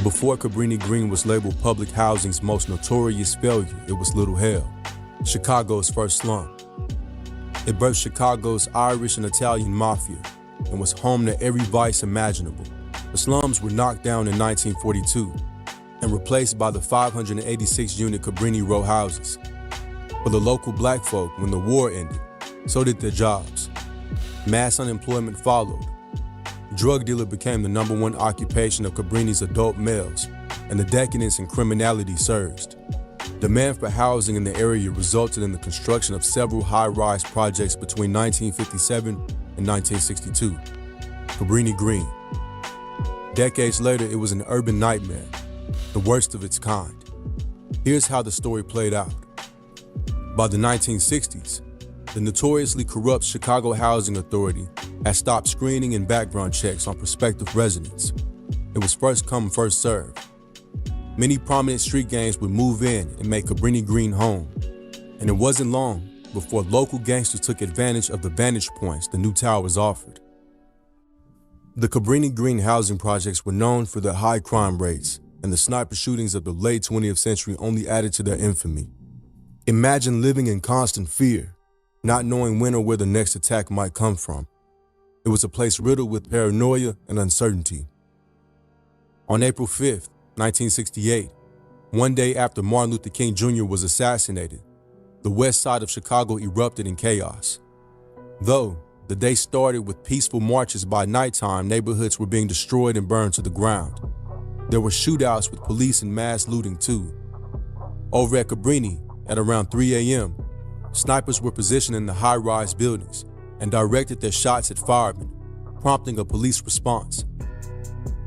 Before Cabrini-Green was labeled public housing's most notorious failure, it was Little Hell, Chicago's first slum. It birthed Chicago's Irish and Italian mafia and was home to every vice imaginable. The slums were knocked down in 1942 and replaced by the 586-unit Cabrini row houses. For the local black folk, when the war ended, so did their jobs. Mass unemployment followed. Drug dealer became the #1 occupation of Cabrini's adult males, and the decadence and criminality surged. Demand for housing in the area resulted in the construction of several high-rise projects between 1957 and 1962. Cabrini-Green. Decades later, it was an urban nightmare, the worst of its kind. Here's how the story played out. By the 1960s, the notoriously corrupt Chicago Housing Authority had stopped screening and background checks on prospective residents. It was first come, first served. Many prominent street gangs would move in and make Cabrini-Green home, and it wasn't long before local gangsters took advantage of the vantage points the new towers offered. The Cabrini-Green housing projects were known for their high crime rates, and the sniper shootings of the late 20th century only added to their infamy. Imagine living in constant fear, not knowing when or where the next attack might come from. It was a place riddled with paranoia and uncertainty. On April 5th, 1968, one day after Martin Luther King Jr. was assassinated, the west side of Chicago erupted in chaos. Though the day started with peaceful marches, by nighttime neighborhoods were being destroyed and burned to the ground. There were shootouts with police and mass looting too. Over at Cabrini, at around 3 a.m., snipers were positioned in the high-rise buildings and directed their shots at firemen, prompting a police response.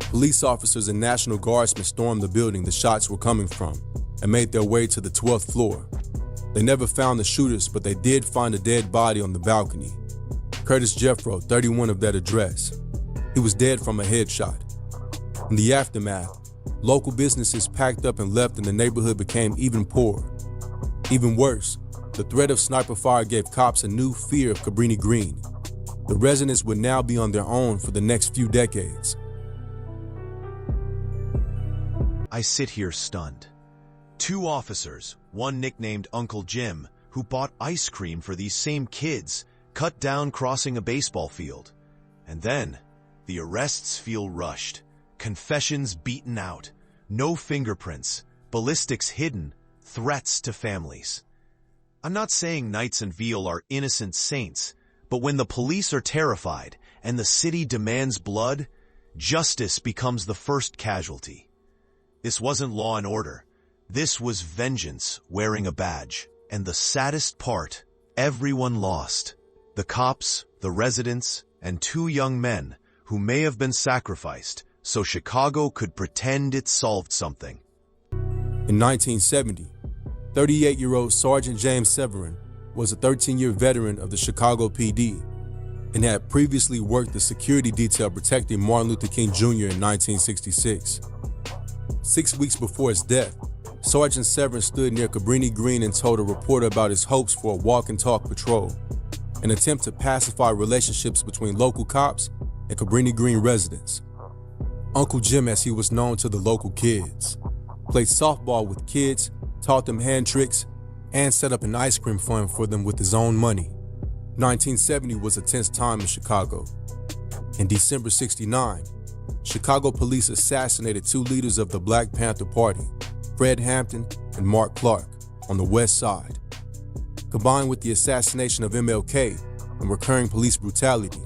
Police officers and National Guardsmen stormed the building the shots were coming from and made their way to the 12th floor. They never found the shooters, but they did find a dead body on the balcony. Curtis Jeffro, 31 of that address. He was dead from a headshot. In the aftermath, local businesses packed up and left, and the neighborhood became even poorer. Even worse, the threat of sniper fire gave cops a new fear of Cabrini-Green. The residents would now be on their own for the next few decades. I sit here stunned. 2 officers, one nicknamed Uncle Jim, who bought ice cream for these same kids, cut down crossing a baseball field. And then, the arrests feel rushed, confessions beaten out, no fingerprints, ballistics hidden, threats to families. I'm not saying Knights and Veal are innocent saints, but when the police are terrified and the city demands blood, justice becomes the first casualty. This wasn't law and order. This was vengeance wearing a badge. And the saddest part, everyone lost. The cops, the residents, and 2 young men who may have been sacrificed so Chicago could pretend it solved something. In 1970, 38-year-old Sergeant James Severin was a 13-year veteran of the Chicago PD and had previously worked the security detail protecting Martin Luther King Jr. in 1966. 6 weeks before his death, Sergeant Severin stood near Cabrini-Green and told a reporter about his hopes for a walk-and-talk patrol, an attempt to pacify relationships between local cops and Cabrini-Green residents. Uncle Jim, as he was known to the local kids, played softball with kids, taught them hand tricks, and set up an ice cream fund for them with his own money. 1970 was a tense time in Chicago. In December '69, Chicago police assassinated 2 leaders of the Black Panther Party, Fred Hampton and Mark Clark, on the West Side. Combined with the assassination of MLK and recurring police brutality,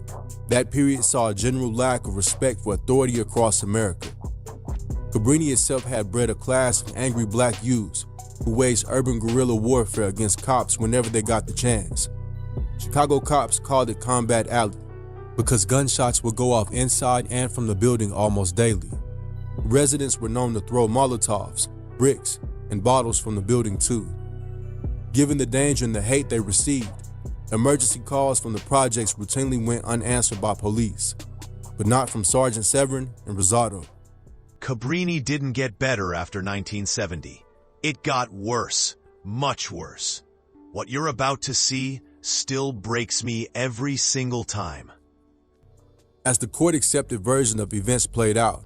that period saw a general lack of respect for authority across America. Cabrini itself had bred a class of angry black youths who waged urban guerrilla warfare against cops whenever they got the chance. Chicago cops called it Combat Alley because gunshots would go off inside and from the building almost daily. Residents were known to throw Molotovs, bricks, and bottles from the building too. Given the danger and the hate they received, emergency calls from the projects routinely went unanswered by police, but not from Sergeant Severin and Rosado. Cabrini didn't get better after 1970. It got worse, much worse. What you're about to see still breaks me every single time. As the court-accepted version of events played out,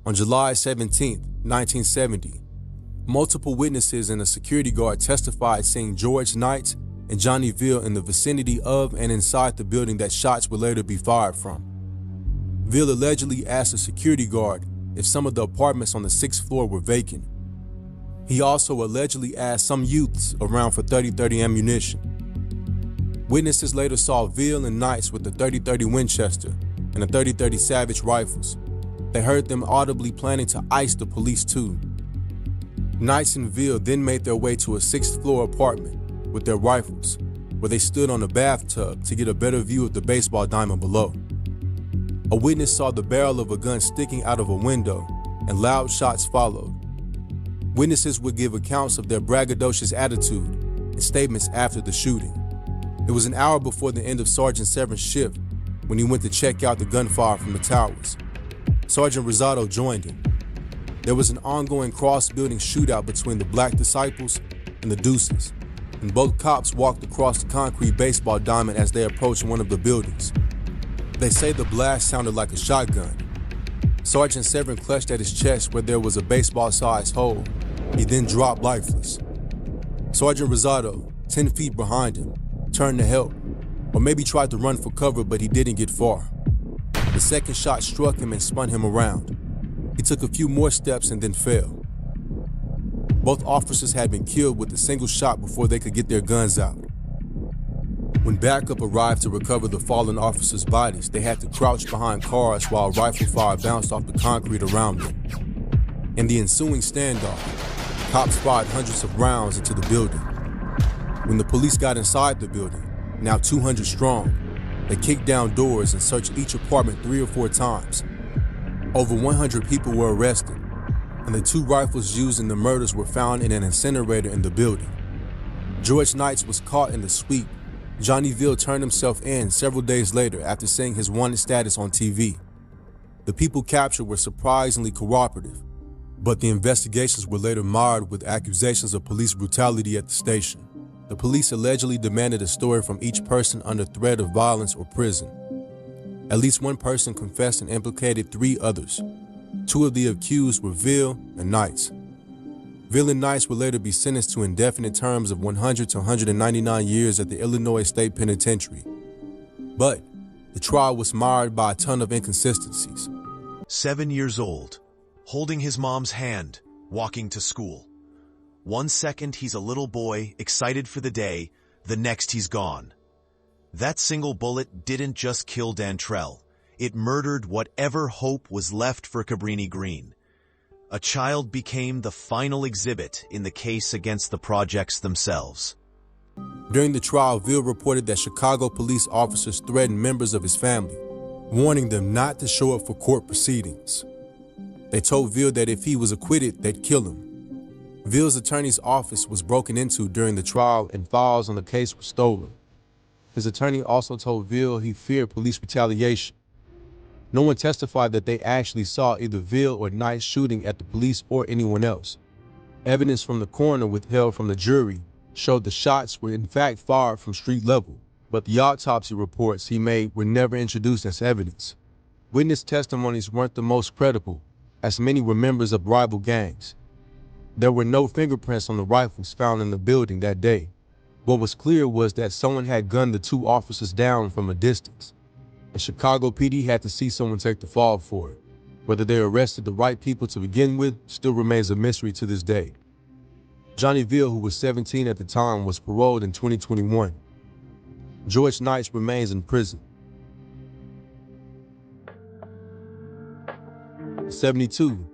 On July 17, 1970, multiple witnesses and a security guard testified seeing George Knight and Johnny Veal in the vicinity of and inside the building that shots would later be fired from. Veal allegedly asked a security guard if some of the apartments on the 6th floor were vacant. He also allegedly asked some youths around for .30-30 ammunition. Witnesses later saw Veal and Knights with the .30-30 Winchester and the .30-30 Savage rifles. They heard them audibly planning to ice the police too. Knights and Veal then made their way to a 6th floor apartment with their rifles, where they stood on a bathtub to get a better view of the baseball diamond below. A witness saw the barrel of a gun sticking out of a window, and loud shots followed. Witnesses would give accounts of their braggadocious attitude and statements after the shooting. It was an hour before the end of Sergeant Severin's shift when he went to check out the gunfire from the towers. Sergeant Rosado joined him. There was an ongoing cross-building shootout between the Black Disciples and the Deuces, and both cops walked across the concrete baseball diamond as they approached one of the buildings. They say the blast sounded like a shotgun. Sergeant Severin clutched at his chest where there was a baseball-sized hole. He then dropped lifeless. Sergeant Rosado, 10 feet behind him, turned to help, or maybe tried to run for cover, but he didn't get far. The second shot struck him and spun him around. He took a few more steps and then fell. Both officers had been killed with a single shot before they could get their guns out. When backup arrived to recover the fallen officers' bodies, they had to crouch behind cars while rifle fire bounced off the concrete around them. In the ensuing standoff, cops fired hundreds of rounds into the building. When the police got inside the building, now 200 strong, they kicked down doors and searched each apartment 3 or 4 times. Over 100 people were arrested, and the 2 rifles used in the murders were found in an incinerator in the building. George Knights was caught in the sweep. Johnny Veal turned himself in several days later after seeing his wanted status on TV. The people captured were surprisingly cooperative, but the investigations were later marred with accusations of police brutality at the station. The police allegedly demanded a story from each person under threat of violence or prison. At least one person confessed and implicated 3 others. 2 of the accused were Veal and Knights. Veal and Knights would later be sentenced to indefinite terms of 100 to 199 years at the Illinois State Penitentiary. But the trial was marred by a ton of inconsistencies. 7 years old, holding his mom's hand, walking to school. One second he's a little boy, excited for the day, the next he's gone. That single bullet didn't just kill Dantrell, it murdered whatever hope was left for Cabrini-Green. A child became the final exhibit in the case against the projects themselves. During the trial, Veal reported that Chicago police officers threatened members of his family, warning them not to show up for court proceedings. They told Veal that if he was acquitted, they'd kill him. Veal's attorney's office was broken into during the trial and files on the case were stolen. His attorney also told Veal he feared police retaliation. No one testified that they actually saw either Veal or Knight shooting at the police or anyone else. Evidence from the coroner withheld from the jury showed the shots were in fact fired from street level, but the autopsy reports he made were never introduced as evidence. Witness testimonies weren't the most credible, as many were members of rival gangs. There were no fingerprints on the rifles found in the building that day. What was clear was that someone had gunned the 2 officers down from a distance. And Chicago PD had to see someone take the fall for it. Whether they arrested the right people to begin with still remains a mystery to this day. Johnny Veal, who was 17 at the time, was paroled in 2021. George Knights remains in prison. 72.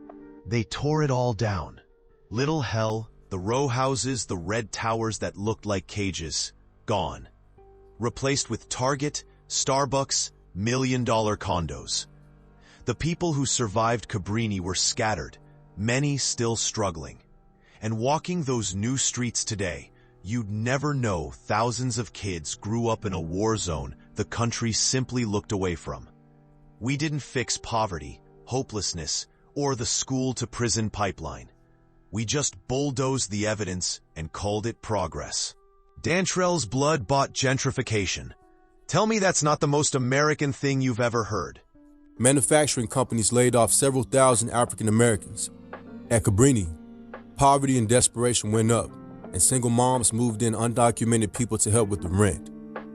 They tore it all down. Little hell, the row houses, the red towers that looked like cages, gone. Replaced with Target, Starbucks, million-dollar condos. The people who survived Cabrini were scattered, many still struggling. And walking those new streets today, you'd never know thousands of kids grew up in a war zone the country simply looked away from. We didn't fix poverty, hopelessness, or the school-to-prison pipeline. We just bulldozed the evidence and called it progress. Dantrell's blood bought gentrification. Tell me that's not the most American thing you've ever heard. manufacturing companies laid off several thousand African Americans. At Cabrini, poverty and desperation went up, and single moms moved in undocumented people to help with the rent.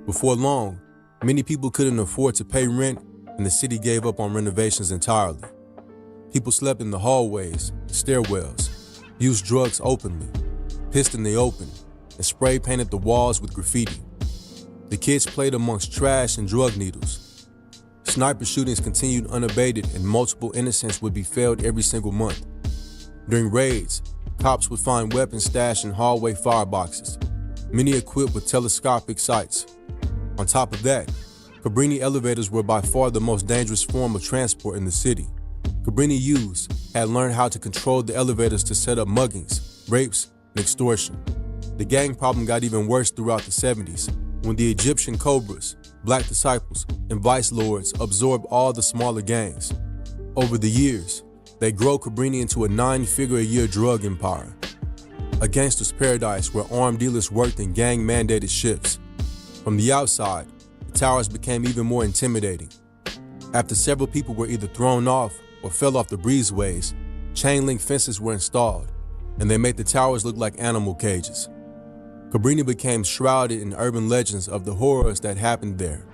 Before long, many people couldn't afford to pay rent, and the city gave up on renovations entirely. People slept in the hallways, stairwells, used drugs openly, pissed in the open, and spray painted the walls with graffiti. The kids played amongst trash and drug needles. Sniper shootings continued unabated, and multiple innocents would be felled every single month. During raids, cops would find weapons stashed in hallway fireboxes, many equipped with telescopic sights. On top of that, Cabrini elevators were by far the most dangerous form of transport in the city. Cabrini youths had learned how to control the elevators to set up muggings, rapes, and extortion. The gang problem got even worse throughout the 70s, when the Egyptian Cobras, Black Disciples, and Vice Lords absorbed all the smaller gangs. Over the years, they grow Cabrini into a 9-figure-a-year drug empire, a gangster's paradise where armed dealers worked in gang-mandated shifts. From the outside, the towers became even more intimidating. After several people were either thrown off or fell off the breezeways, chain-link fences were installed, and they made the towers look like animal cages. Cabrini became shrouded in urban legends of the horrors that happened there.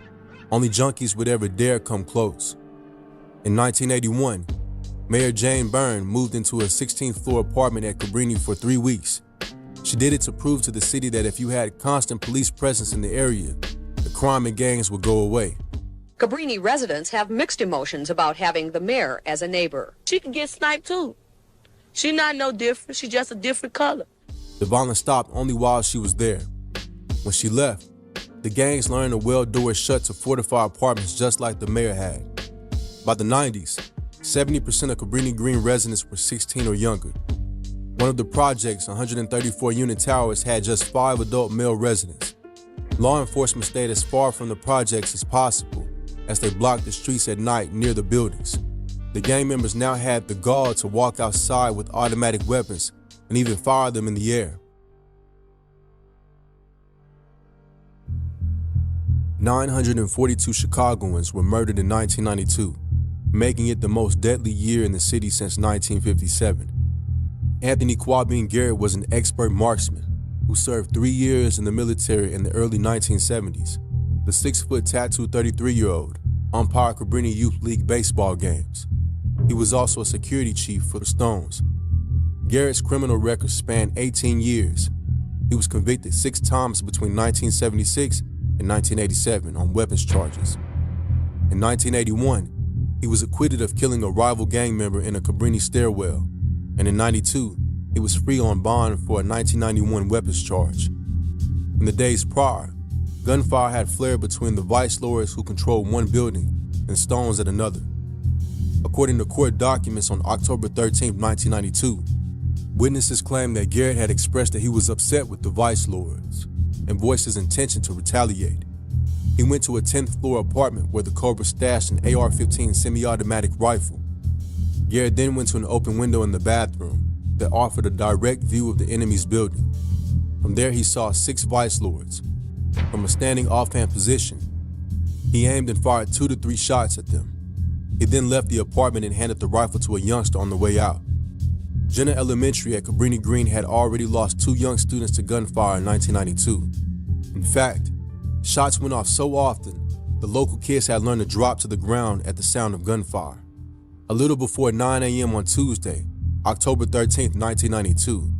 Only junkies would ever dare come close. In 1981, Mayor Jane Byrne moved into a 16th-floor apartment at Cabrini for 3 weeks. She did it to prove to the city that if you had constant police presence in the area, the crime and gangs would go away. Cabrini residents have mixed emotions about having the mayor as a neighbor. She can get sniped too. She not no different, she just a different color. The violence stopped only while she was there. When she left, the gangs learned to weld doors shut to fortify apartments just like the mayor had. By the 90s, 70% of Cabrini-Green residents were 16 or younger. One of the project's 134-unit towers had just 5 adult male residents. Law enforcement stayed as far from the projects as possible as they blocked the streets at night near the buildings. The gang members now had the gall to walk outside with automatic weapons and even fire them in the air. 942 Chicagoans were murdered in 1992, making it the most deadly year in the city since 1957. Anthony Kwabene Garrett was an expert marksman who served 3 years in the military in the early 1970s. The 6-foot tattooed 33-year-old umpired Cabrini Youth League baseball games. He was also a security chief for the Stones. Garrett's criminal record spanned 18 years. He was convicted 6 times between 1976 and 1987 on weapons charges. In 1981, he was acquitted of killing a rival gang member in a Cabrini stairwell, and in 92, he was free on bond for a 1991 weapons charge. In the days prior, gunfire had flared between the Vice Lords who controlled one building and Stones at another. According to court documents on October 13, 1992, witnesses claimed that Garrett had expressed that he was upset with the Vice Lords and voiced his intention to retaliate. He went to a 10th floor apartment where the Cobra stashed an AR-15 semi-automatic rifle. Garrett then went to an open window in the bathroom that offered a direct view of the enemy's building. From there, he saw 6 Vice Lords. From a standing offhand position, he aimed and fired 2 to 3 shots at them. He then left the apartment and handed the rifle to a youngster on the way out. Jenner Elementary at Cabrini-Green had already lost 2 young students to gunfire in 1992. In fact, shots went off so often, the local kids had learned to drop to the ground at the sound of gunfire. A little before 9 a.m. on Tuesday, October 13, 1992,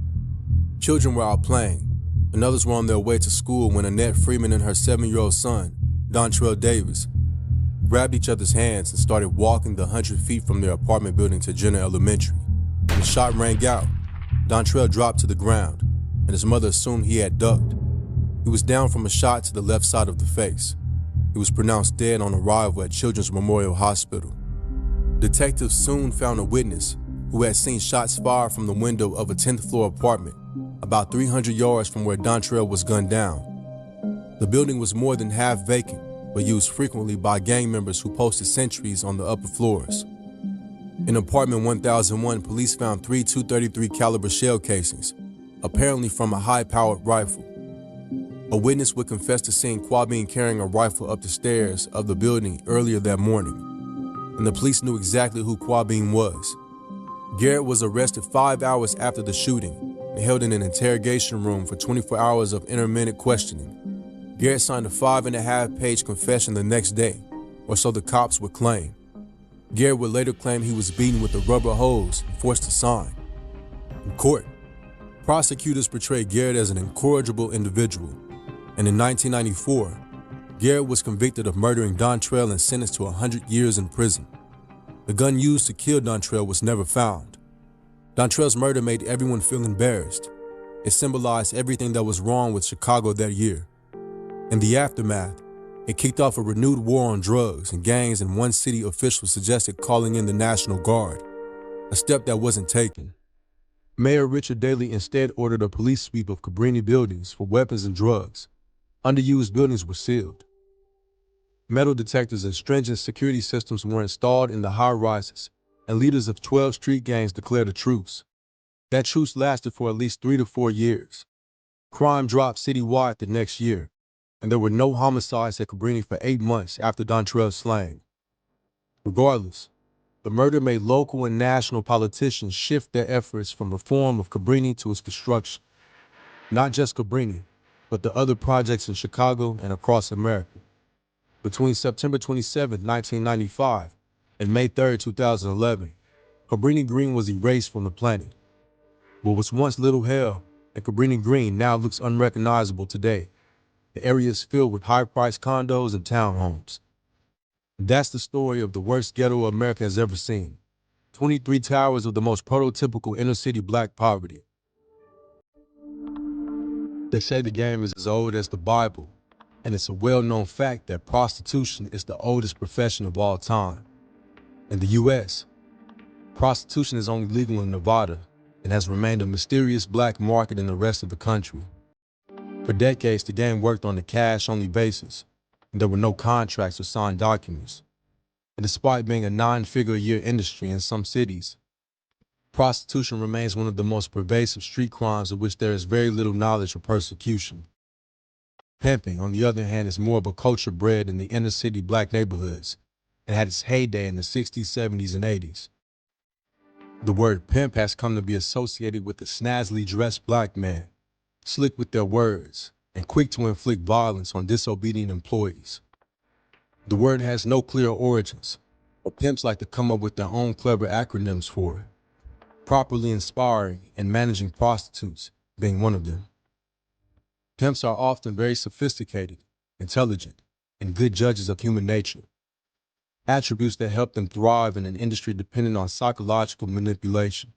children were out playing, and others were on their way to school when Annette Freeman and her 7-year-old son, Dantrell Davis, grabbed each other's hands and started walking the 100 feet from their apartment building to Jenner Elementary. When the shot rang out, Dantrell dropped to the ground, and his mother assumed he had ducked. He was down from a shot to the left side of the face. He was pronounced dead on arrival at Children's Memorial Hospital. Detectives soon found a witness who had seen shots fired from the window of a 10th floor apartment about 300 yards from where Dantrell was gunned down. The building was more than half vacant, but used frequently by gang members who posted sentries on the upper floors. In apartment 1001, police found 3 .233 caliber shell casings, apparently from a high-powered rifle. A witness would confess to seeing Kwabene carrying a rifle up the stairs of the building earlier that morning. and the police knew exactly who Quabine was. Garrett was arrested 5 hours after the shooting and held in an interrogation room for 24 hours of intermittent questioning. Garrett signed a 5.5-page confession the next day, or so the cops would claim. Garrett would later claim he was beaten with a rubber hose and forced to sign. In court, prosecutors portrayed Garrett as an incorrigible individual, and in 1994, Garrett was convicted of murdering Dantrell and sentenced to 100 years in prison. The gun used to kill Dantrell was never found. Dantrell's murder made everyone feel embarrassed. It symbolized everything that was wrong with Chicago that year. In the aftermath, it kicked off a renewed war on drugs and gangs, and one city official suggested calling in the National Guard, a step that wasn't taken. Mayor Richard Daley instead ordered a police sweep of Cabrini buildings for weapons and drugs. Underused buildings were sealed. Metal detectors and stringent security systems were installed in the high-rises, and leaders of 12 street gangs declared a truce. That truce lasted for at least 3 to 4 years. Crime dropped citywide the next year, and there were no homicides at Cabrini for 8 months after Dantrell's slaying. Regardless, the murder made local and national politicians shift their efforts from reform of Cabrini to its destruction. Not just Cabrini, but the other projects in Chicago and across America. Between September 27, 1995 and May 3, 2011, Cabrini-Green was erased from the planet. What was once Little Hell and Cabrini-Green now looks unrecognizable today. The area is filled with high-priced condos and townhomes. That's the story of the worst ghetto America has ever seen. 23 towers of the most prototypical inner-city black poverty. They say the game is as old as the Bible, and it's a well-known fact that prostitution is the oldest profession of all time. In the U.S., prostitution is only legal in Nevada and has remained a mysterious black market in the rest of the country. For decades, the game worked on a cash-only basis, and there were no contracts or signed documents. And despite being a 9-figure-a-year industry in some cities, prostitution remains one of the most pervasive street crimes of which there is very little knowledge or persecution. Pimping, on the other hand, is more of a culture bred in the inner-city black neighborhoods and had its heyday in the 60s, 70s, and 80s. The word pimp has come to be associated with the snazzily dressed black man, slick with their words, and quick to inflict violence on disobedient employees. The word has no clear origins, but pimps like to come up with their own clever acronyms for it, properly inspiring and managing prostitutes being one of them. Pimps are often very sophisticated, intelligent, and good judges of human nature, attributes that help them thrive in an industry dependent on psychological manipulation.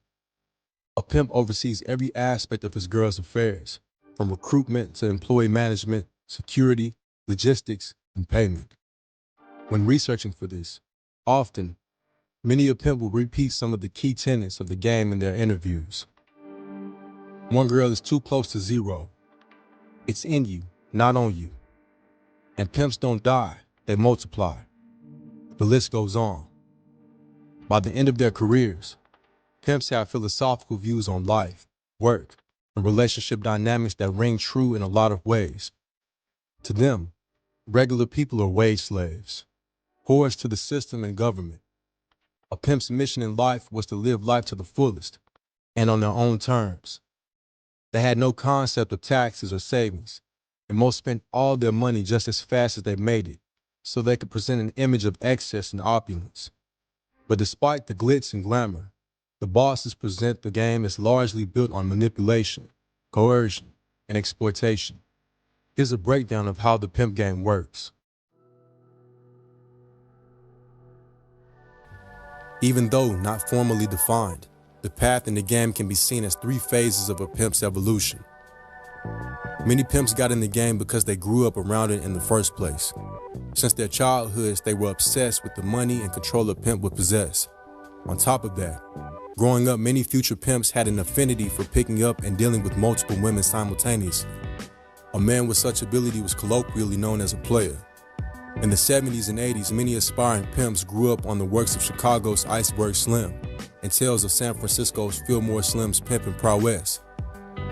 A pimp oversees every aspect of his girl's affairs, from recruitment to employee management, security, logistics, and payment. When researching for this, often, many a pimp will repeat some of the key tenets of the game in their interviews. One girl is too close to zero. It's in you, not on you. And pimps don't die, they multiply. The list goes on. By the end of their careers, pimps have philosophical views on life, work, and relationship dynamics that ring true in a lot of ways. To them, regular people are wage slaves, whores to the system and government. A pimp's mission in life was to live life to the fullest and on their own terms. They had no concept of taxes or savings, and most spent all their money just as fast as they made it, so they could present an image of excess and opulence. But despite the glitz and glamour, the bosses present the game as largely built on manipulation, coercion, and exploitation. Here's a breakdown of how the pimp game works. Even though not formally defined, the path in the game can be seen as 3 phases of a pimp's evolution. Many pimps got in the game because they grew up around it in the first place. Since their childhoods, they were obsessed with the money and control a pimp would possess. On top of that, growing up, many future pimps had an affinity for picking up and dealing with multiple women simultaneously. A man with such ability was colloquially known as a player. In the 70s and 80s, many aspiring pimps grew up on the works of Chicago's Iceberg Slim and tales of San Francisco's Fillmore Slim's pimping prowess.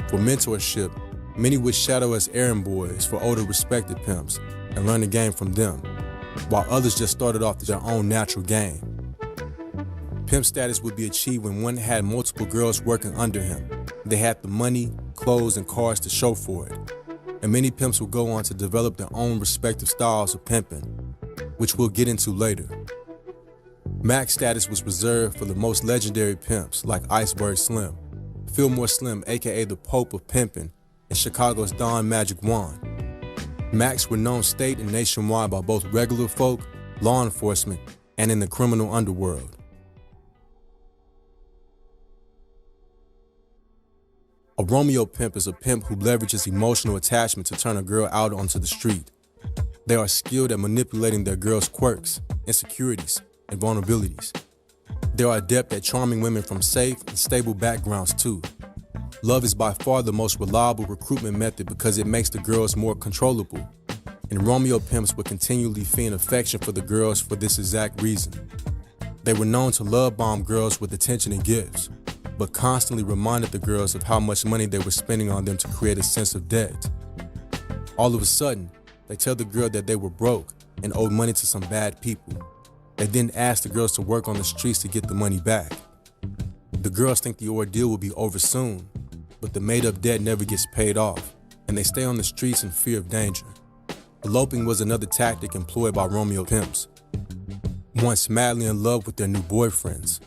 For mentorship, many would shadow as errand boys for older respected pimps and learn the game from them, while others just started off their own natural game. Pimp status would be achieved when one had multiple girls working under him. They had the money, clothes, and cars to show for it. And many pimps would go on to develop their own respective styles of pimping, which we'll get into later. Max status was reserved for the most legendary pimps like Iceberg Slim, Fillmore Slim aka the Pope of Pimpin', and Chicago's Don Magic Juan. Max were known state and nationwide by both regular folk, law enforcement, and in the criminal underworld. A Romeo pimp is a pimp who leverages emotional attachment to turn a girl out onto the street. They are skilled at manipulating their girl's quirks, insecurities, and vulnerabilities. They are adept at charming women from safe and stable backgrounds too. Love is by far the most reliable recruitment method because it makes the girls more controllable. And Romeo pimps would continually feign affection for the girls for this exact reason. They were known to love bomb girls with attention and gifts, but constantly reminded the girls of how much money they were spending on them to create a sense of debt. All of a sudden, they tell the girl that they were broke and owed money to some bad people. They then ask the girls to work on the streets to get the money back. The girls think the ordeal will be over soon, but the made-up debt never gets paid off, and they stay on the streets in fear of danger. Eloping was another tactic employed by Romeo pimps. Once madly in love with their new boyfriends,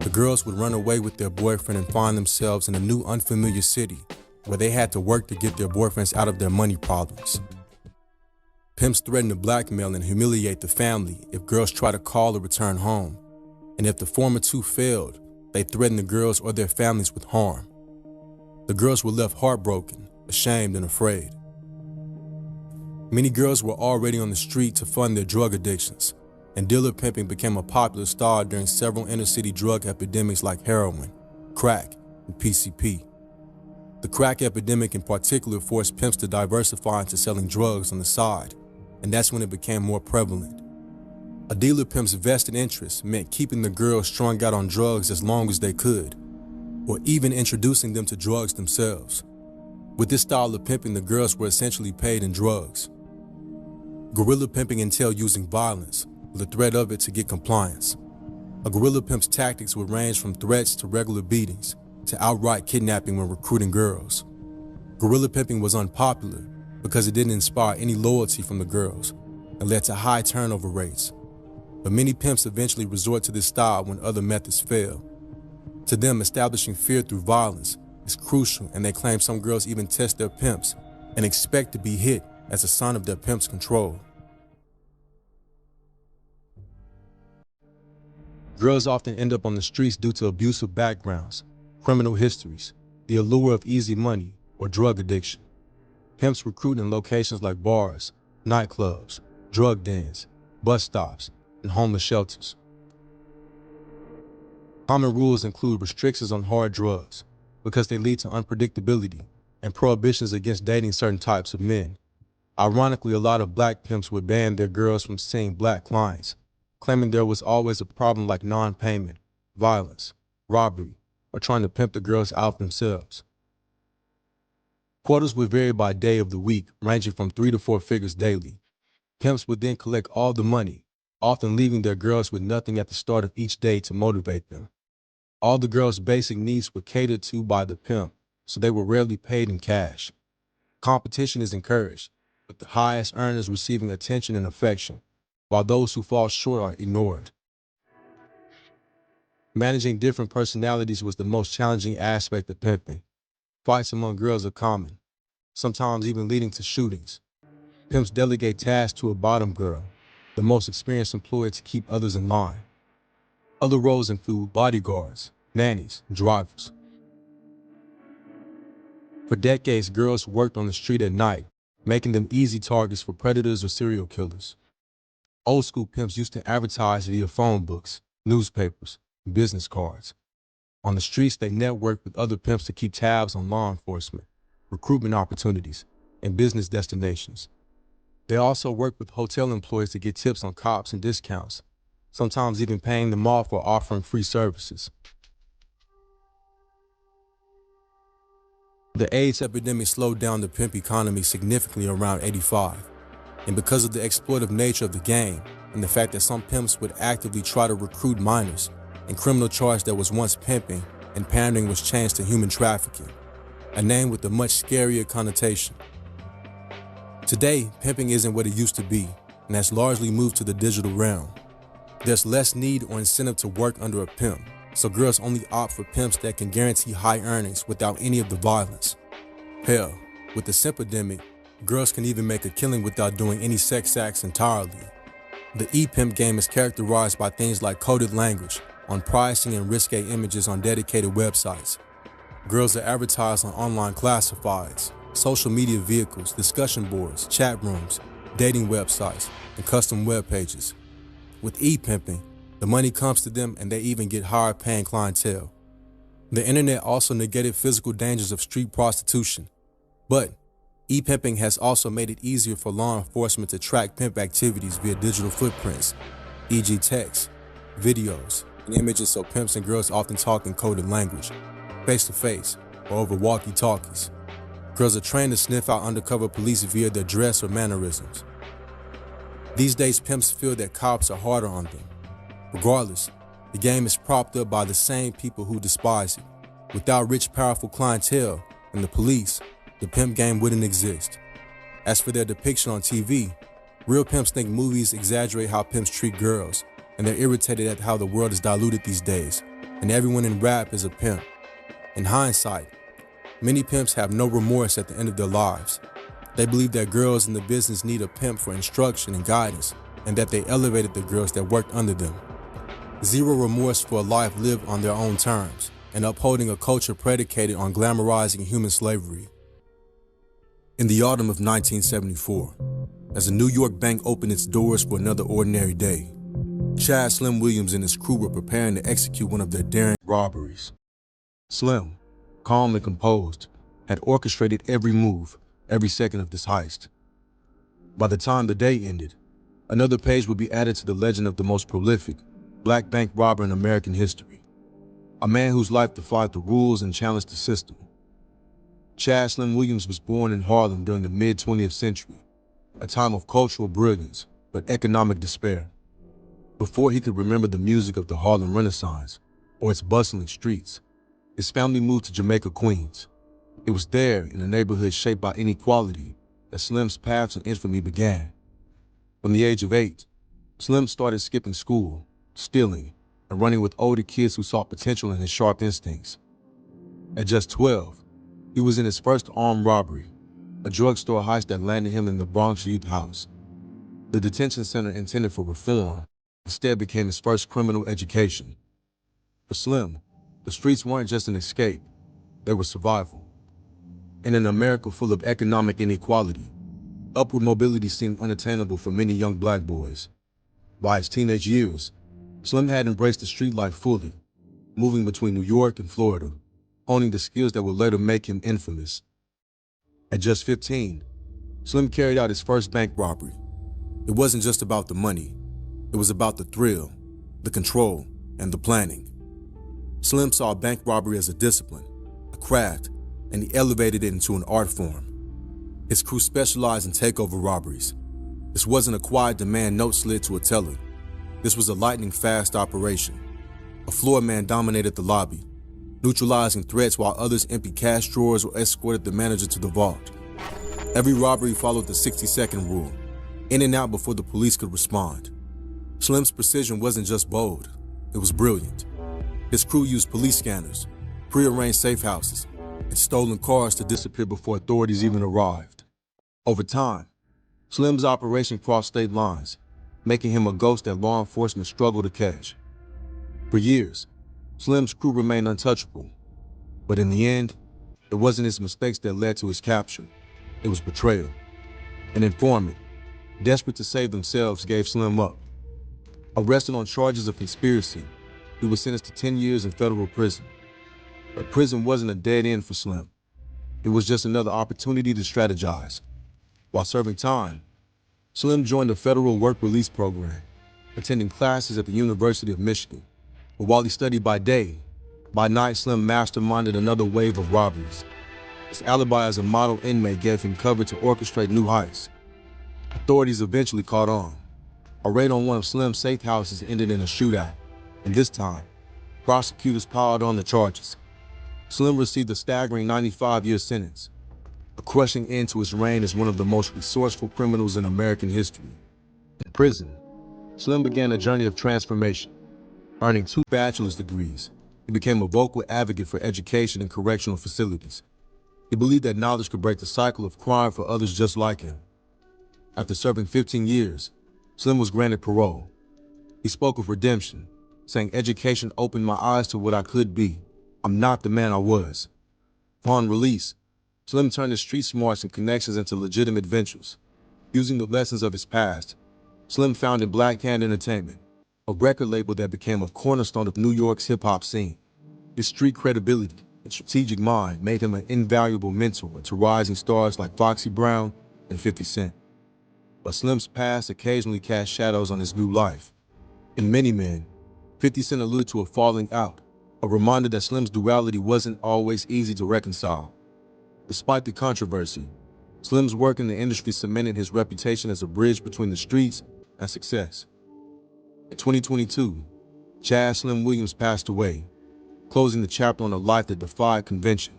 the girls would run away with their boyfriend and find themselves in a new unfamiliar city where they had to work to get their boyfriends out of their money problems. Pimps threaten to blackmail and humiliate the family if girls try to call or return home. And if the former two failed, they threaten the girls or their families with harm. The girls were left heartbroken, ashamed, and afraid. Many girls were already on the street to fund their drug addictions, and dealer pimping became a popular style during several inner-city drug epidemics like heroin, crack, and PCP. The crack epidemic in particular forced pimps to diversify into selling drugs on the side, and that's when it became more prevalent. A dealer pimp's vested interest meant keeping the girls strung out on drugs as long as they could, or even introducing them to drugs themselves. With this style of pimping, the girls were essentially paid in drugs. Guerrilla pimping entailed using violence, with the threat of it to get compliance. A guerrilla pimp's tactics would range from threats to regular beatings, to outright kidnapping when recruiting girls. Guerrilla pimping was unpopular because it didn't inspire any loyalty from the girls and led to high turnover rates. But many pimps eventually resort to this style when other methods fail. To them, establishing fear through violence is crucial, and they claim some girls even test their pimps and expect to be hit as a sign of their pimp's control. Girls often end up on the streets due to abusive backgrounds, criminal histories, the allure of easy money, or drug addiction. Pimps recruit in locations like bars, nightclubs, drug dens, bus stops, and homeless shelters. Common rules include restrictions on hard drugs, because they lead to unpredictability, and prohibitions against dating certain types of men. Ironically, a lot of black pimps would ban their girls from seeing black clients, claiming there was always a problem like non-payment, violence, robbery, or trying to pimp the girls out themselves. Quotas would vary by day of the week, ranging from 3 to 4 figures daily. Pimps would then collect all the money, often leaving their girls with nothing at the start of each day to motivate them. All the girls' basic needs were catered to by the pimp, so they were rarely paid in cash. Competition is encouraged, with the highest earners receiving attention and affection, while those who fall short are ignored. Managing different personalities was the most challenging aspect of pimping. Fights among girls are common, sometimes even leading to shootings. Pimps delegate tasks to a bottom girl, the most experienced employee, to keep others in line. Other roles include bodyguards, nannies, and drivers. For decades, girls worked on the street at night, making them easy targets for predators or serial killers. Old school pimps used to advertise via phone books, newspapers, and business cards. On the streets, they networked with other pimps to keep tabs on law enforcement, recruitment opportunities, and business destinations. They also worked with hotel employees to get tips on cops and discounts, sometimes even paying them off or offering free services. The AIDS epidemic slowed down the pimp economy significantly around '85. And because of the exploitive nature of the game and the fact that some pimps would actively try to recruit minors, and criminal charge that was once pimping and pandering was changed to human trafficking, a name with a much scarier connotation. Today, pimping isn't what it used to be and has largely moved to the digital realm. There's less need or incentive to work under a pimp, so girls only opt for pimps that can guarantee high earnings without any of the violence. Hell, with the simpidemic, girls can even make a killing without doing any sex acts entirely. The e-pimp game is characterized by things like coded language, on pricing and risque images on dedicated websites. Girls are advertised on online classifieds, social media vehicles, discussion boards, chat rooms, dating websites, and custom web pages. With e-pimping, the money comes to them and they even get higher paying clientele. The internet also negated physical dangers of street prostitution, but e-pimping has also made it easier for law enforcement to track pimp activities via digital footprints, e.g. text, videos, and images, so pimps and girls often talk in coded language, face-to-face, or over walkie-talkies. Girls are trained to sniff out undercover police via their dress or mannerisms. These days, pimps feel that cops are harder on them. Regardless, the game is propped up by the same people who despise it. Without rich, powerful clientele and the police, the pimp game wouldn't exist. As for their depiction on TV, real pimps think movies exaggerate how pimps treat girls, and they're irritated at how the world is diluted these days, and everyone in rap is a pimp. In hindsight, many pimps have no remorse at the end of their lives. They believe that girls in the business need a pimp for instruction and guidance, and that they elevated the girls that worked under them. Zero remorse for a life lived on their own terms, and upholding a culture predicated on glamorizing human slavery. In the autumn of 1974, as a New York bank opened its doors for another ordinary day, Chad Slim Williams and his crew were preparing to execute one of their daring robberies. Slim, calm and composed, had orchestrated every move, every second of this heist. By the time the day ended, another page would be added to the legend of the most prolific black bank robber in American history, a man whose life defied the rules and challenged the system. Chad Slim Williams was born in Harlem during the mid-20th century, a time of cultural brilliance but economic despair. Before he could remember the music of the Harlem Renaissance or its bustling streets, his family moved to Jamaica, Queens. It was there, in a neighborhood shaped by inequality, that Slim's path to infamy began. From the age of 8, Slim started skipping school, stealing, and running with older kids who saw potential in his sharp instincts. At just 12, he was in his first armed robbery, a drugstore heist that landed him in the Bronx Youth House. The detention center intended for reform instead became his first criminal education. For Slim, the streets weren't just an escape, they were survival. In an America full of economic inequality, upward mobility seemed unattainable for many young black boys. By his teenage years, Slim had embraced the street life fully, moving between New York and Florida, honing the skills that would later make him infamous. At just 15, Slim carried out his first bank robbery. It wasn't just about the money. It was about the thrill, the control, and the planning. Slim saw bank robbery as a discipline, a craft, and he elevated it into an art form. His crew specialized in takeover robberies. This wasn't a quiet demand note slid to a teller. This was a lightning-fast operation. A floor man dominated the lobby, neutralizing threats while others emptied cash drawers or escorted the manager to the vault. Every robbery followed the 60-second rule, in and out before the police could respond. Slim's precision wasn't just bold, it was brilliant. His crew used police scanners, prearranged safe houses, and stolen cars to disappear before authorities even arrived. Over time, Slim's operation crossed state lines, making him a ghost that law enforcement struggled to catch. For years, Slim's crew remained untouchable, but in the end, it wasn't his mistakes that led to his capture. It was betrayal. An informant, desperate to save themselves, gave Slim up. Arrested on charges of conspiracy, he was sentenced to 10 years in federal prison. But prison wasn't a dead end for Slim. It was just another opportunity to strategize. While serving time, Slim joined the federal work release program, attending classes at the University of Michigan. But while he studied by day, by night Slim masterminded another wave of robberies. His alibi as a model inmate gave him cover to orchestrate new heists. Authorities eventually caught on. A raid on one of Slim's safe houses ended in a shootout, and this time, Prosecutors piled on the charges. Slim received a staggering 95-year sentence, a crushing end to his reign as one of the most resourceful criminals in American history. In prison, Slim began a journey of transformation. Earning 2 bachelor's degrees, he became a vocal advocate for education in correctional facilities. He believed that knowledge could break the cycle of crime for others just like him. After serving 15 years, Slim was granted parole. He spoke of redemption, saying, "Education opened my eyes to what I could be. I'm not the man I was." Upon release, Slim turned his street smarts and connections into legitimate ventures. Using the lessons of his past, Slim founded Black Hand Entertainment, a record label that became a cornerstone of New York's hip-hop scene. His street credibility and strategic mind made him an invaluable mentor to rising stars like Foxy Brown and 50 Cent. But Slim's past occasionally cast shadows on his new life. In Many Men, 50 Cent alluded to a falling out, a reminder that Slim's duality wasn't always easy to reconcile. Despite the controversy, Slim's work in the industry cemented his reputation as a bridge between the streets and success. In 2022, Chad Slim Williams passed away, closing the chapter on a life that defied convention.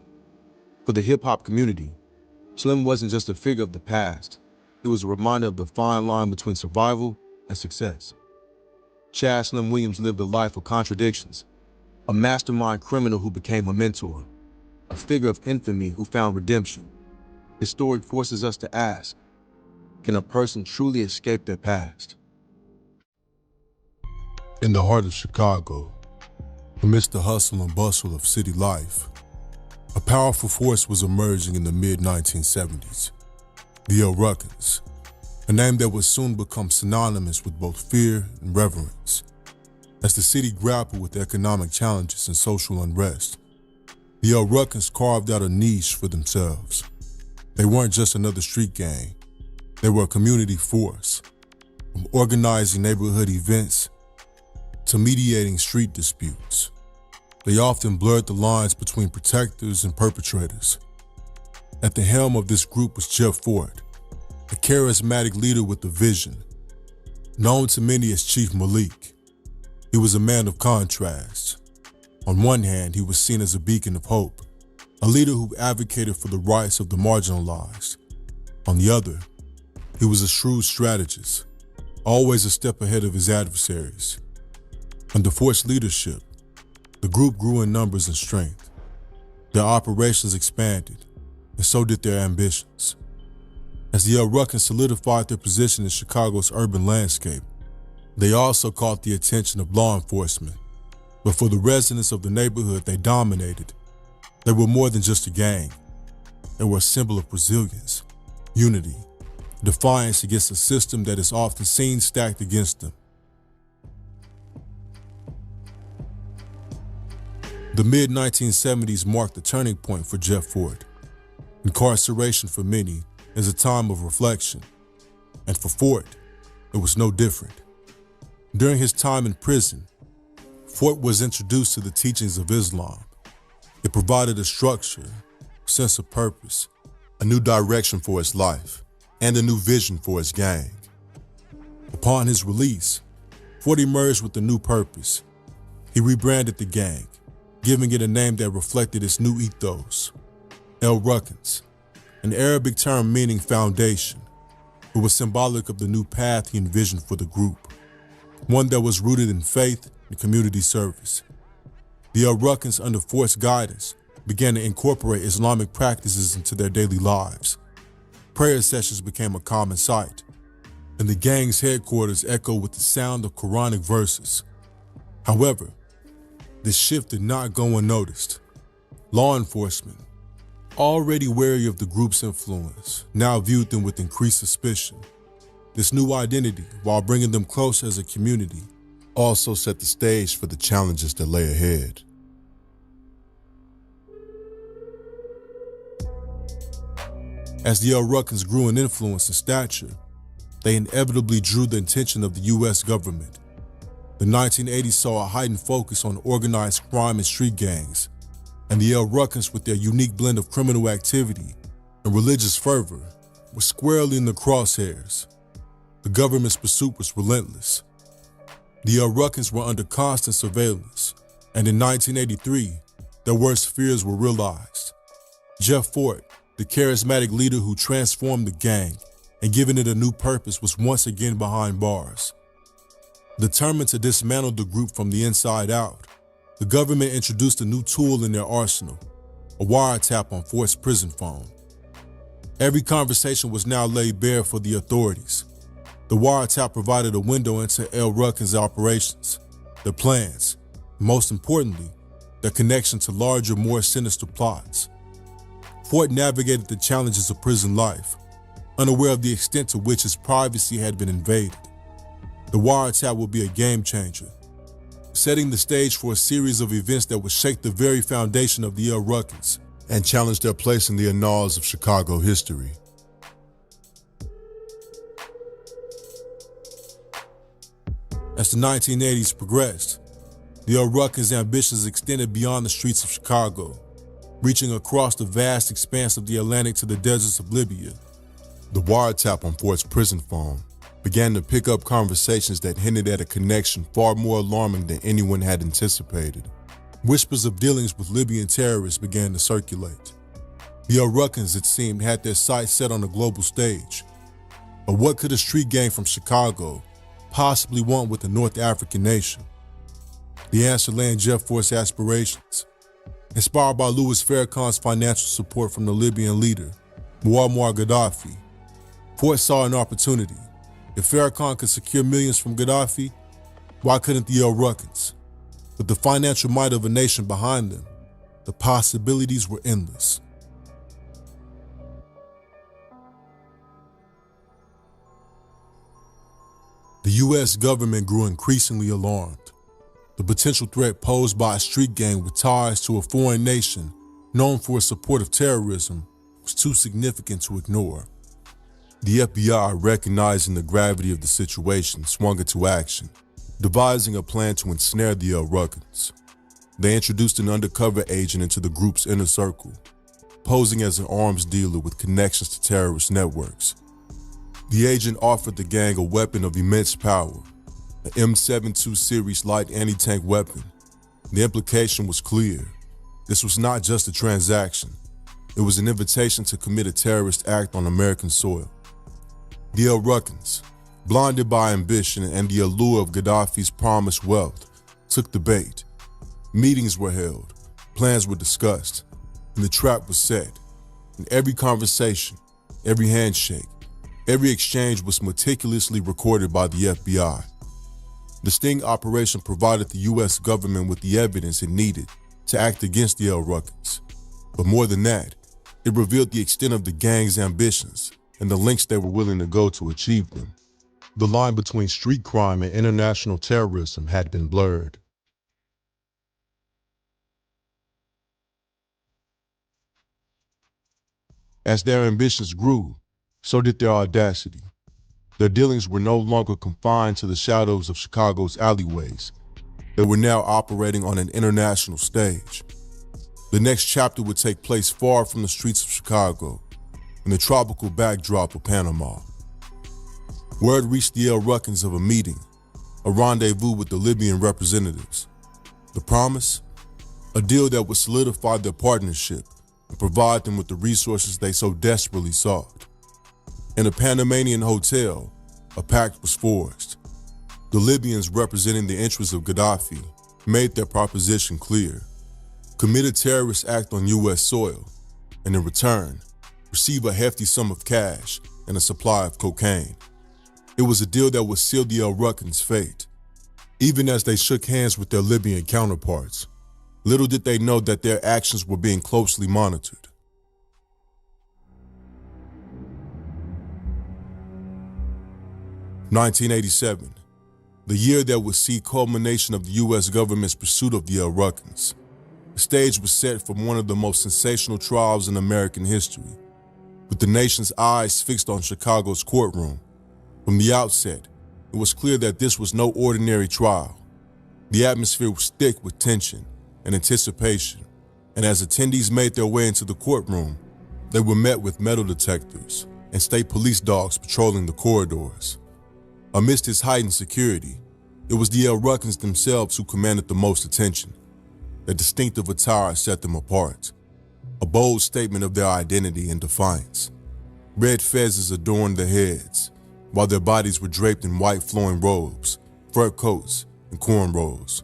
For the hip-hop community, Slim wasn't just a figure of the past, it was a reminder of the fine line between survival and success. Chad Slim Williams lived a life of contradictions, a mastermind criminal who became a mentor, a figure of infamy who found redemption. His story forces us to ask, can a person truly escape their past? In the heart of Chicago, amidst the hustle and bustle of city life, a powerful force was emerging in the mid-1970s, the El Ruckins, a name that would soon become synonymous with both fear and reverence. As the city grappled with economic challenges and social unrest, the El Ruckins carved out a niche for themselves. They weren't just another street gang, they were a community force, from organizing neighborhood events to mediating street disputes. They often blurred the lines between protectors and perpetrators. At the helm of this group was Jeff Ford, a charismatic leader with a vision. Known to many as Chief Malik, he was a man of contrasts. On one hand, he was seen as a beacon of hope, a leader who advocated for the rights of the marginalized. On the other, he was a shrewd strategist, always a step ahead of his adversaries. Under Ford's leadership, the group grew in numbers and strength. Their operations expanded, and so did their ambitions. As the El Ruckins solidified their position in Chicago's urban landscape, they also caught the attention of law enforcement. But for the residents of the neighborhood they dominated, they were more than just a gang. They were a symbol of resilience, unity, defiance against a system that is often seen stacked against them. The mid-1970s marked a turning point for Jeff Ford. Incarceration for many is a time of reflection, and for Ford, it was no different. During his time in prison, Ford was introduced to the teachings of Islam. It provided a structure, sense of purpose, a new direction for his life, and a new vision for his gang. Upon his release, Ford emerged with a new purpose. He rebranded the gang, giving it a name that reflected its new ethos, El Ruckins, an Arabic term meaning foundation. It was symbolic of the new path he envisioned for the group, one that was rooted in faith and community service. The El Ruckins, under Ford's guidance, began to incorporate Islamic practices into their daily lives. Prayer sessions became a common sight, and the gang's headquarters echoed with the sound of Quranic verses. However, this shift did not go unnoticed. Law enforcement, already wary of the group's influence, now viewed them with increased suspicion. This new identity, while bringing them closer as a community, also set the stage for the challenges that lay ahead. As the El Ruckins grew in influence and stature, they inevitably drew the attention of the U.S. government. The 1980s saw a heightened focus on organized crime and street gangs, and the El Ruckins, with their unique blend of criminal activity and religious fervor, were squarely in the crosshairs. The government's pursuit was relentless. The El Ruckins were under constant surveillance, And in 1983, their worst fears were realized. Jeff Fort, the charismatic leader who transformed the gang and given it a new purpose, was once again behind bars. Determined to dismantle the group from the inside out, the government introduced a new tool in their arsenal, a wiretap on Fort's prison phone. Every conversation was now laid bare for the authorities. The wiretap provided a window into El Ruckin's operations, their plans, and most importantly, their connection to larger, more sinister plots. Fort navigated the challenges of prison life, unaware of the extent to which his privacy had been invaded. The wiretap will be a game changer, setting the stage for a series of events that would shake the very foundation of the El Ruckins and challenge their place in the annals of Chicago history. As the 1980s progressed, the El Ruckins' ambitions extended beyond the streets of Chicago, reaching across the vast expanse of the Atlantic to the deserts of Libya. The wiretap on Fort's prison phone began to pick up conversations that hinted at a connection far more alarming than anyone had anticipated. Whispers of dealings with Libyan terrorists began to circulate. The El Ruckins, it seemed, had their sights set on a global stage. But what could a street gang from Chicago possibly want with a North African nation? The answer lay in Jeff Fort's aspirations. Inspired by Louis Farrakhan's financial support from the Libyan leader, Muammar Gaddafi, Fort saw an opportunity. If Farrakhan could secure millions from Gaddafi, why couldn't the El Ruckins? With the financial might of a nation behind them, the possibilities were endless. The U.S. government grew increasingly alarmed. The potential threat posed by a street gang with ties to a foreign nation known for its support of terrorism was too significant to ignore. The FBI, recognizing the gravity of the situation, swung into action, devising a plan to ensnare the El Ruckins. They introduced an undercover agent into the group's inner circle, posing as an arms dealer with connections to terrorist networks. The agent offered the gang a weapon of immense power, an M72 series light anti-tank weapon. The implication was clear. This was not just a transaction. It was an invitation to commit a terrorist act on American soil. The El Ruckins, blinded by ambition and the allure of Gaddafi's promised wealth, took the bait. Meetings were held, plans were discussed, and the trap was set. In every conversation, every handshake, every exchange was meticulously recorded by the FBI. The sting operation provided the U.S. government with the evidence it needed to act against the El Ruckins. But more than that, it revealed the extent of the gang's ambitions and the lengths they were willing to go to achieve them. The line between street crime and international terrorism had been blurred. As their ambitions grew, so did their audacity. Their dealings were no longer confined to the shadows of Chicago's alleyways. They were now operating on an international stage. The next chapter would take place far from the streets of Chicago, in the tropical backdrop of Panama. Word reached the El Ruckins of a meeting, a rendezvous with the Libyan representatives. The promise? A deal that would solidify their partnership and provide them with the resources they so desperately sought. In a Panamanian hotel, a pact was forged. The Libyans, representing the interests of Gaddafi, made their proposition clear. Commit a terrorist act on U.S. soil, and in return, receive a hefty sum of cash and a supply of cocaine. It was a deal that would seal the El Ruckins' fate. Even as they shook hands with their Libyan counterparts, little did they know that their actions were being closely monitored. (1987), the year that would see culmination of the U.S. government's pursuit of the El Ruckins. The stage was set for one of the most sensational trials in American history, with the nation's eyes fixed on Chicago's courtroom. From the outset, it was clear that this was no ordinary trial. The atmosphere was thick with tension and anticipation, and as attendees made their way into the courtroom, they were met with metal detectors and state police dogs patrolling the corridors. Amidst this heightened security, it was the El Ruckins themselves who commanded the most attention. Their distinctive attire set them apart, a bold statement of their identity and defiance. Red fezzes adorned their heads, while their bodies were draped in white flowing robes, fur coats, and cornrows.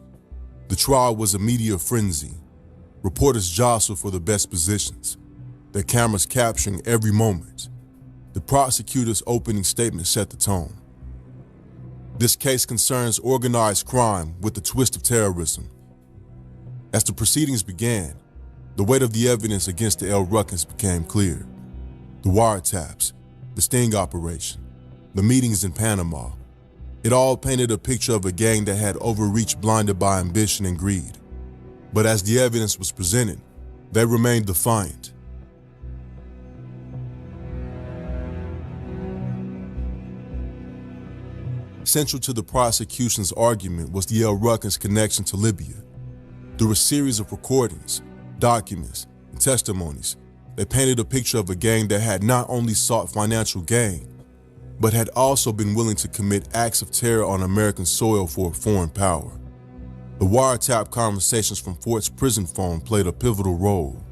The trial was a media frenzy. Reporters jostled for the best positions, their cameras capturing every moment. The prosecutor's opening statement set the tone. This case concerns organized crime with a twist of terrorism. As the proceedings began, the weight of the evidence against the El Ruckins became clear. The wiretaps, the sting operation, the meetings in Panama. It all painted a picture of a gang that had overreached, blinded by ambition and greed. But as the evidence was presented, they remained defiant. Central to the prosecution's argument was the El Ruckins' connection to Libya. Through a series of recordings, documents, and testimonies, they painted a picture of a gang that had not only sought financial gain, but had also been willing to commit acts of terror on American soil for a foreign power. The wiretap conversations from Fort's prison phone played a pivotal role.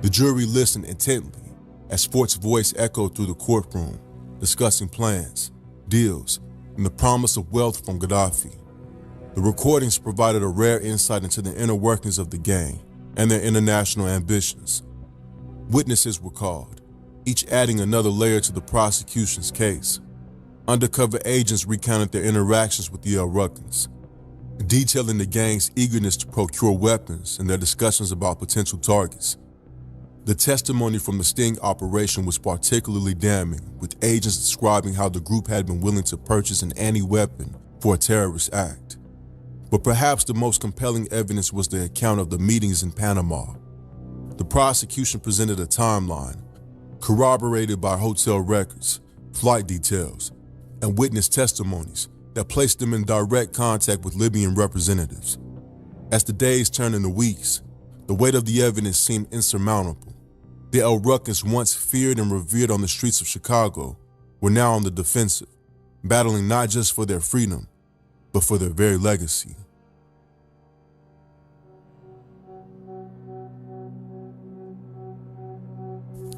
The jury listened intently as Fort's voice echoed through the courtroom, discussing plans, deals, and the promise of wealth from Gaddafi. The recordings provided a rare insight into the inner workings of the gang and their international ambitions. Witnesses were called, each adding another layer to the prosecution's case. Undercover agents recounted their interactions with the El Ruckins, detailing the gang's eagerness to procure weapons and their discussions about potential targets. The testimony from the sting operation was particularly damning, with agents describing how the group had been willing to purchase an anti-weapon for a terrorist act. But perhaps the most compelling evidence was the account of the meetings in Panama. The prosecution presented a timeline, corroborated by hotel records, flight details, and witness testimonies that placed them in direct contact with Libyan representatives. As the days turned into weeks, the weight of the evidence seemed insurmountable. The El Ruckins, once feared and revered on the streets of Chicago, were now on the defensive, battling not just for their freedom, but for their very legacy.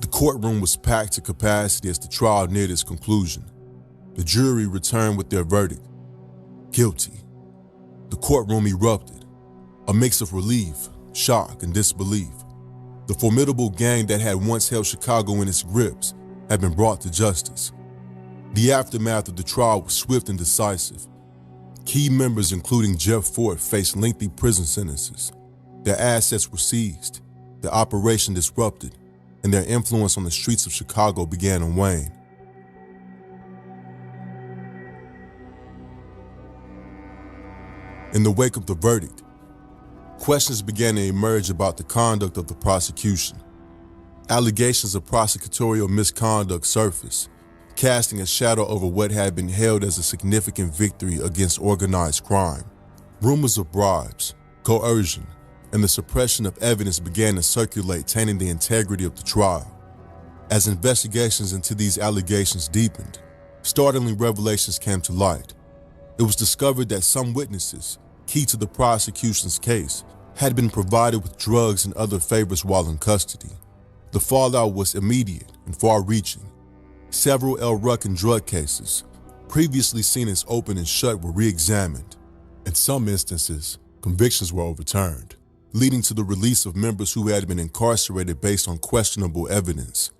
The courtroom was packed to capacity as the trial neared its conclusion. The jury returned with their verdict: guilty. The courtroom erupted, a mix of relief, shock, and disbelief. The formidable gang that had once held Chicago in its grips had been brought to justice. The aftermath of the trial was swift and decisive. Key members, including Jeff Fort, faced lengthy prison sentences. Their assets were seized, their operation disrupted, and their influence on the streets of Chicago began to wane. In the wake of the verdict, questions began to emerge about the conduct of the prosecution. Allegations of prosecutorial misconduct surfaced, casting a shadow over what had been hailed as a significant victory against organized crime. Rumors of bribes, coercion, and the suppression of evidence began to circulate, tainting the integrity of the trial. As investigations into these allegations deepened, startling revelations came to light. It was discovered that some witnesses, key to the prosecution's case, had been provided with drugs and other favors while in custody. The fallout was immediate and far-reaching. Several El Ruckin drug cases, previously seen as open and shut, were re-examined. In some instances, convictions were overturned, leading to the release of members who had been incarcerated based on questionable evidence.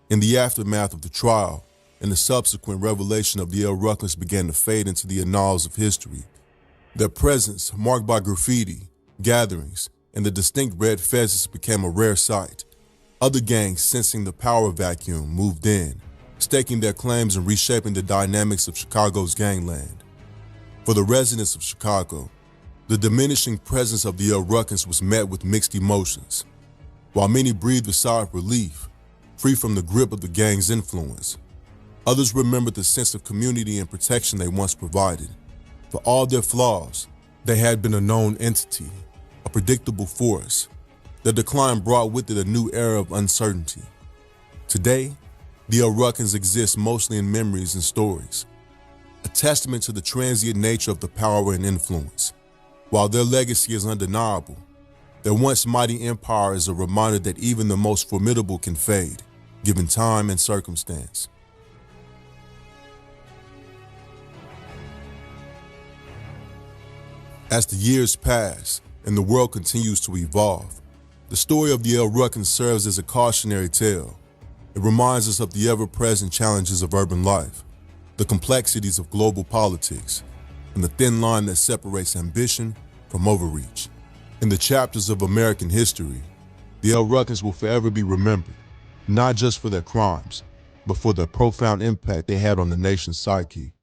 In the aftermath of the trial, and the subsequent revelation of the El Ruckins began to fade into the annals of history. Their presence, marked by graffiti, gatherings, and the distinct red fezzes, became a rare sight. Other gangs, sensing the power vacuum, moved in, staking their claims and reshaping the dynamics of Chicago's gangland. For the residents of Chicago, the diminishing presence of the El Ruckins was met with mixed emotions. While many breathed a sigh of relief, free from the grip of the gang's influence, others remembered the sense of community and protection they once provided. For all their flaws, they had been a known entity, a predictable force. Their decline brought with it a new era of uncertainty. Today, the El Ruckins exist mostly in memories and stories. a testament to the transient nature of the power and influence. While their legacy is undeniable, their once mighty empire is a reminder that even the most formidable can fade, given time and circumstance. As the years pass and the world continues to evolve, the story of the El Ruckin serves as a cautionary tale. It reminds us of the ever-present challenges of urban life, the complexities of global politics, and the thin line that separates ambition from overreach. In the chapters of American history, the El Ruckins will forever be remembered, not just for their crimes, but for the profound impact they had on the nation's psyche.